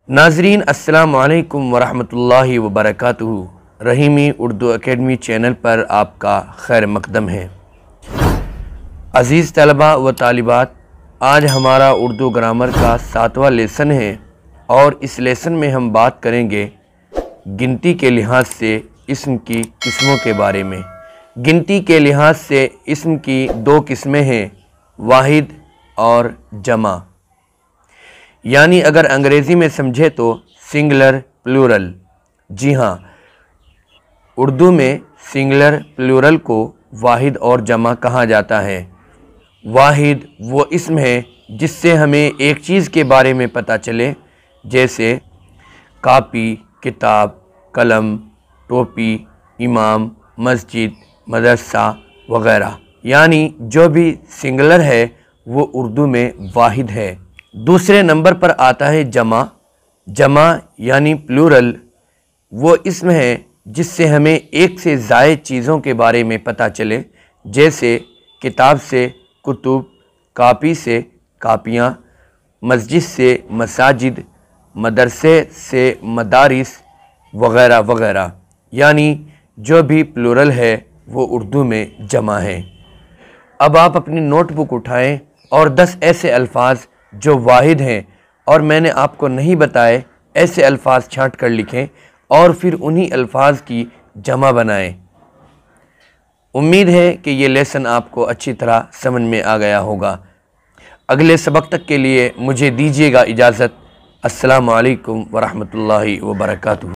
नाजरीन अस्सलाम वालेकुम वरहमतुल्लाहि वबरकातुहू। रहीमी उर्दू एकेडमी चैनल पर आपका खैर मकदम है। अज़ीज़ तलबा व तालिबात, आज हमारा उर्दू ग्रामर का 7वां लेसन है और इस लेसन में हम बात करेंगे गिनती के लिहाज से इस्म की किस्मों के बारे में। गिनती के लिहाज से इस्म की दो किस्में हैं, वाहिद और जमा। यानी अगर अंग्रेज़ी में समझे तो सिंगुलर प्लूरल। जी हाँ, उर्दू में सिंगुलर प्लूरल को वाहिद और जमा कहा जाता है। वाहिद वो इस्म है जिससे हमें एक चीज़ के बारे में पता चले, जैसे कापी, किताब, कलम, टोपी, इमाम, मस्जिद, मदरसा वगैरह। यानी जो भी सिंगुलर है वो उर्दू में वाहिद है। दूसरे नंबर पर आता है जमा। जमा यानी प्लूरल वो इस्म है जिससे हमें एक से ज़ायद चीज़ों के बारे में पता चले, जैसे किताब से कुतुब, कापी से कापियाँ, मस्जिद से मसाजिद, मदरसे से मदारिस वगैरह वगैरह। यानी जो भी प्लूरल है वो उर्दू में जमा है। अब आप अपनी नोटबुक उठाएं और 10 ऐसे अल्फाज जो वाहिद हैं और मैंने आपको नहीं बताए ऐसे अल्फाज छांट कर लिखें और फिर उन्हीं अल्फाज की जमा बनाएं। उम्मीद है कि ये लेसन आपको अच्छी तरह समझ में आ गया होगा। अगले सबक तक के लिए मुझे दीजिएगा इजाज़त। अस्सलामु अलैकुम वरहमतुल्लाहि वबरकातुहू।